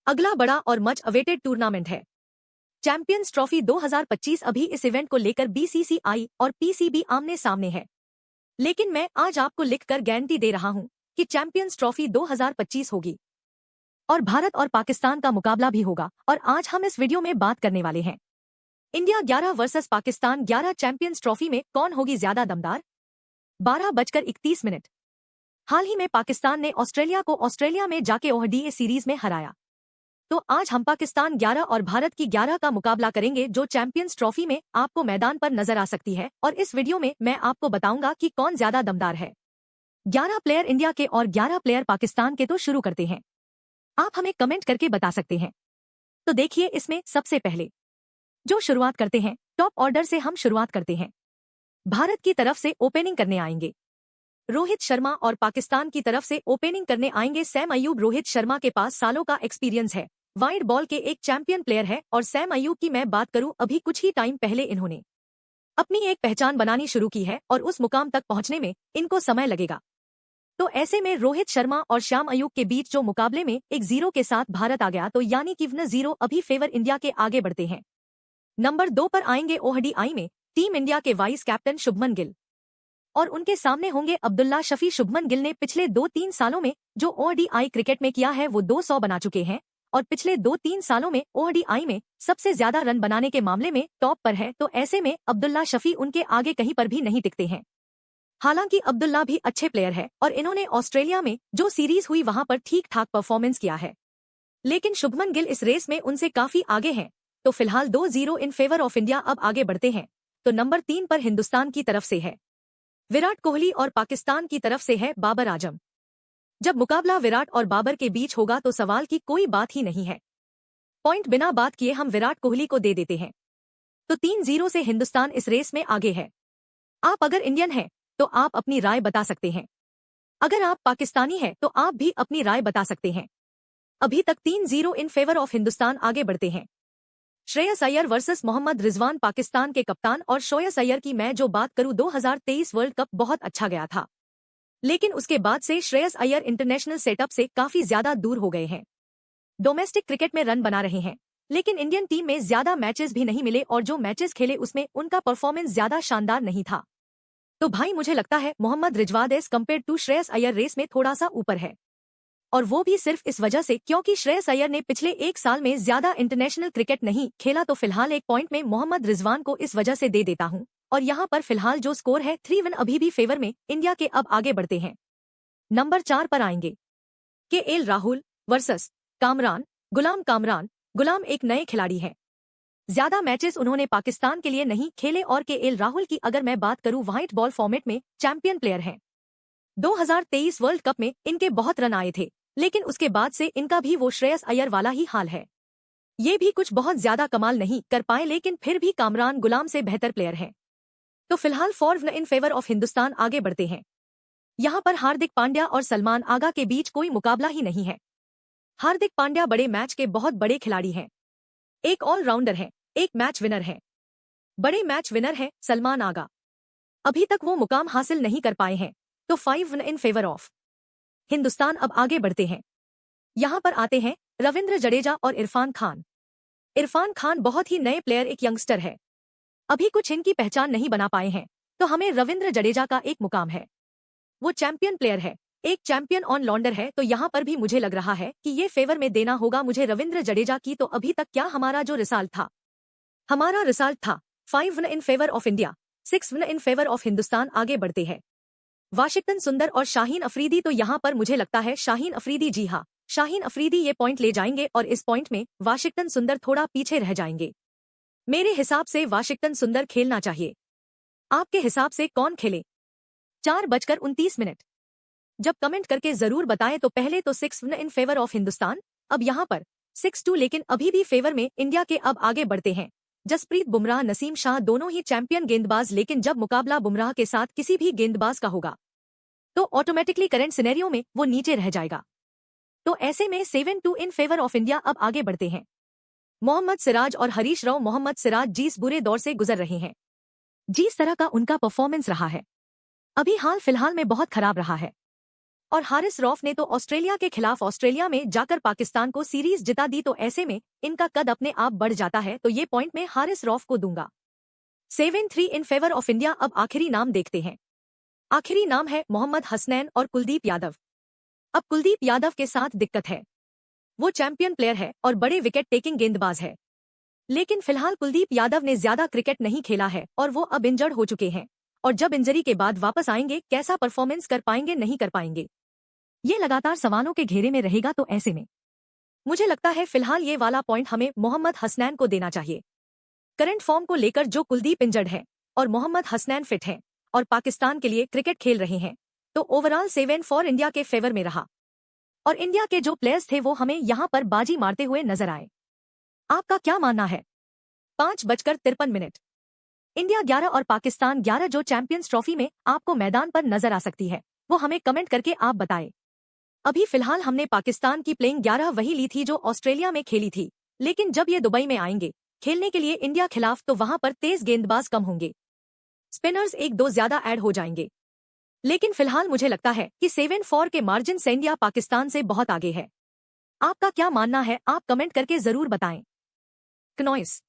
अगला बड़ा और मच अवेटेड टूर्नामेंट है चैंपियंस ट्रॉफी 2025। अभी इस इवेंट को लेकर बीसीसीआई और पीसीबी आमने सामने है, लेकिन मैं आज आपको लिखकर गारंटी दे रहा हूं कि चैंपियंस ट्रॉफी 2025 होगी और भारत और पाकिस्तान का मुकाबला भी होगा। और आज हम इस वीडियो में बात करने वाले हैं India 11 versus Pakistan 11 champions trophy में कौन होगी ज्यादा दमदार। 12:31। हाल ही में पाकिस्तान ने ऑस्ट्रेलिया को ऑस्ट्रेलिया में जाके ओडीआई सीरीज में हराया। तो आज हम पाकिस्तान 11 और भारत की 11 का मुकाबला करेंगे जो चैंपियंस ट्रॉफी में आपको मैदान पर नजर आ सकती है। और इस वीडियो में मैं आपको बताऊंगा कि कौन ज्यादा दमदार है। 11 प्लेयर इंडिया के और 11 प्लेयर पाकिस्तान के। तो शुरू करते हैं, आप हमें कमेंट करके बता सकते हैं। तो देखिए, इसमें सबसे पहले जो शुरुआत करते हैं, टॉप ऑर्डर से हम शुरुआत करते हैं। भारत की तरफ से ओपनिंग करने आएंगे रोहित शर्मा और पाकिस्तान की तरफ से ओपनिंग करने आएंगे सैम अयूब। रोहित शर्मा के पास सालों का एक्सपीरियंस है, वाइड बॉल के एक चैंपियन प्लेयर है। और सैम अयूब की मैं बात करूं, अभी कुछ ही टाइम पहले इन्होंने अपनी एक पहचान बनानी शुरू की है और उस मुकाम तक पहुंचने में इनको समय लगेगा। तो ऐसे में रोहित शर्मा और श्याम अयूब के बीच जो मुकाबले में 1-0 के साथ भारत आ गया, तो यानी कि 1-0 अभी फेवर इंडिया के आगे बढ़ते हैं। नंबर 2 पर आएंगे ओडीआई में टीम इंडिया के वाइस कैप्टन शुभमन गिल और उनके सामने होंगे अब्दुल्ला शफी। शुभमन गिल ने पिछले 2-3 सालों में जो ओडीआई क्रिकेट में किया है वो 200 बना चुके हैं और पिछले 2-3 सालों में ओडीआई में सबसे ज्यादा रन बनाने के मामले में टॉप पर है। तो ऐसे में अब्दुल्ला शफी उनके आगे कहीं पर भी नहीं टिकते हैं। हालांकि अब्दुल्ला भी अच्छे प्लेयर है और इन्होंने ऑस्ट्रेलिया में जो सीरीज हुई वहां पर ठीक ठाक परफॉर्मेंस किया है, लेकिन शुभमन गिल इस रेस में उनसे काफी आगे हैं। तो फिलहाल 2-0 इन फेवर ऑफ इंडिया। अब आगे बढ़ते हैं, तो नंबर 3 पर हिंदुस्तान की तरफ से है विराट कोहली और पाकिस्तान की तरफ से है बाबर आजम। जब मुकाबला विराट और बाबर के बीच होगा तो सवाल की कोई बात ही नहीं है। पॉइंट बिना बात किए हम विराट कोहली को दे देते हैं। तो 3-0 से हिंदुस्तान इस रेस में आगे है। आप अगर इंडियन हैं तो आप अपनी राय बता सकते हैं, अगर आप पाकिस्तानी हैं तो आप भी अपनी राय बता सकते हैं। अभी तक 3-0 इन फेवर ऑफ हिंदुस्तान। आगे बढ़ते हैं, श्रेयस अय्यर वर्सेस मोहम्मद रिजवान। पाकिस्तान के कप्तान और श्रेयस अय्यर की मैं जो बात करूं, 2023 वर्ल्ड कप बहुत अच्छा गया था, लेकिन उसके बाद से श्रेयस अय्यर इंटरनेशनल सेटअप से काफी ज्यादा दूर हो गए हैं। डोमेस्टिक क्रिकेट में रन बना रहे हैं, लेकिन इंडियन टीम में ज्यादा मैचेस भी नहीं मिले और जो मैचेस खेले उसमें उनका परफॉर्मेंस ज्यादा शानदार नहीं था। तो भाई मुझे लगता है Mohammad Rizwan as compared to Shreyas Iyer race में थोड़ा सा ऊपर है, और वो भी सिर्फ इस वजह से क्योंकि श्रेयस अय्यर ने पिछले 1 साल में ज्यादा इंटरनेशनल क्रिकेट नहीं खेला। तो फिलहाल 1 पॉइंट में मोहम्मद रिजवान को इस वजह से दे देता हूं। और यहाँ पर फिलहाल जो स्कोर है 3-1 अभी भी फेवर में इंडिया के। अब आगे बढ़ते हैं, नंबर 4 पर आएंगे केएल राहुल वर्सेस कामरान गुलाम। कामरान गुलाम एक नए खिलाड़ी हैं, ज्यादा मैचेस उन्होंने पाकिस्तान के लिए नहीं खेले। और केएल राहुल की अगर मैं बात करूं, व्हाइट बॉल फॉर्मेट में चैंपियन प्लेयर हैं। 2023 वर्ल्ड कप में इनके बहुत रन आए थे, लेकिन उसके बाद से इनका भी वो श्रेयस अय्यर वाला ही हाल है। ये भी कुछ बहुत ज्यादा कमाल नहीं कर पाए, लेकिन फिर भी कामरान गुलाम से बेहतर प्लेयर हैं। तो फिलहाल 4 इन फेवर ऑफ हिंदुस्तान। आगे बढ़ते हैं, यहाँ पर हार्दिक पांड्या और सलमान आगा के बीच कोई मुकाबला ही नहीं है। हार्दिक पांड्या बड़े मैच के बहुत बड़े खिलाड़ी हैं, एक ऑलराउंडर है, एक मैच विनर है। बड़े मैच विनर है सलमान आगा, अभी तक वो मुकाम हासिल नहीं कर पाए हैं। तो 5 इन फेवर ऑफ हिंदुस्तान। अब आगे बढ़ते हैं, यहाँ पर आते हैं रविंद्र जडेजा और इरफान खान। इरफान खान बहुत ही नए प्लेयर, एक यंगस्टर है, अभी कुछ इनकी पहचान नहीं बना पाए हैं। तो हमें रविंद्र जडेजा का एक मुकाम है, वो चैंपियन प्लेयर है, एक चैंपियन ऑन लॉन्डर है। तो यहाँ पर भी मुझे लग रहा है कि ये फेवर में देना होगा मुझे रविंद्र जडेजा की। तो अभी तक क्या हमारा जो रिजल्ट था, हमारा रिजल्ट था 5 in favour of India, 6 in favour of Hindustan. आगे बढ़ते हैं, वाशिंगटन सुंदर और शाहीन अफरीदी। तो यहाँ पर मुझे लगता है शाहीन अफरीदी, जी हाँ, शाहीन अफरीदी ये पॉइंट ले जाएंगे और इस पॉइंट में वाशिंगटन सुंदर थोड़ा पीछे रह जाएंगे। मेरे हिसाब से वाशिंगटन सुंदर खेलना चाहिए, आपके हिसाब से कौन खेले। 4:29। जब कमेंट करके जरूर बताएं। तो पहले तो 6 इन फेवर ऑफ हिंदुस्तान, अब यहाँ पर 6-2, लेकिन अभी भी फेवर में इंडिया के। अब आगे बढ़ते हैं, जसप्रीत बुमराह नसीम शाह दोनों ही चैंपियन गेंदबाज, लेकिन जब मुकाबला बुमराह के साथ किसी भी गेंदबाज का होगा तो ऑटोमेटिकली करंट सिनेरियो में वो नीचे रह जाएगा। तो ऐसे में 7-2 इन फेवर ऑफ इंडिया। अब आगे बढ़ते हैं, मोहम्मद सिराज और हरीश राव। मोहम्मद सिराज जिस बुरे दौर से गुजर रहे हैं, जिस तरह का उनका परफॉर्मेंस रहा है, अभी हाल फिलहाल में बहुत खराब रहा है और हारिस रऊफ ने तो ऑस्ट्रेलिया के खिलाफ ऑस्ट्रेलिया में जाकर पाकिस्तान को सीरीज जिता दी, तो ऐसे में इनका कद अपने आप बढ़ जाता है, तो ये पॉइंट में हारिस रऊफ को दूंगा। 7-3 इन फेवर ऑफ इंडिया। अब आखिरी नाम देखते हैं। आखिरी नाम है मोहम्मद हसनैन और कुलदीप यादव। अब कुलदीप यादव के साथ दिक्कत है, वो चैंपियन प्लेयर है और बड़े विकेट टेकिंग गेंदबाज है, लेकिन फिलहाल कुलदीप यादव ने ज्यादा क्रिकेट नहीं खेला है और वो अब इंजर्ड हो चुके हैं, और जब इंजरी के बाद वापस आएंगे कैसा परफॉर्मेंस कर पाएंगे नहीं कर पाएंगे, ये लगातार सवालों के घेरे में रहेगा। तो ऐसे में मुझे लगता है फिलहाल ये वाला पॉइंट हमें मोहम्मद हसनैन को देना चाहिए। करंट फॉर्म को लेकर जो कुलदीप इंजर्ड है और मोहम्मद हसनैन फिट हैं और पाकिस्तान के लिए क्रिकेट खेल रहे हैं, तो ओवरऑल 7-4 इंडिया के फेवर में रहा और इंडिया के जो प्लेयर्स थे वो हमें यहां पर बाजी मारते हुए नजर आए। आपका क्या मानना है? 5:53 इंडिया 11 और पाकिस्तान 11 जो चैंपियंस ट्रॉफी में आपको मैदान पर नजर आ सकती है, वो हमें कमेंट करके आप बताएं। अभी फिलहाल हमने पाकिस्तान की प्लेइंग 11 वही ली थी जो ऑस्ट्रेलिया में खेली थी, लेकिन जब ये दुबई में आएंगे खेलने के लिए इंडिया खिलाफ, तो वहां पर तेज गेंदबाज कम होंगे, स्पिनर्स 1-2 ज्यादा ऐड हो जाएंगे। लेकिन फिलहाल मुझे लगता है कि 7-4 के मार्जिन से इंडिया पाकिस्तान से बहुत आगे है। आपका क्या मानना है? आप कमेंट करके जरूर बताएं। कनॉइस।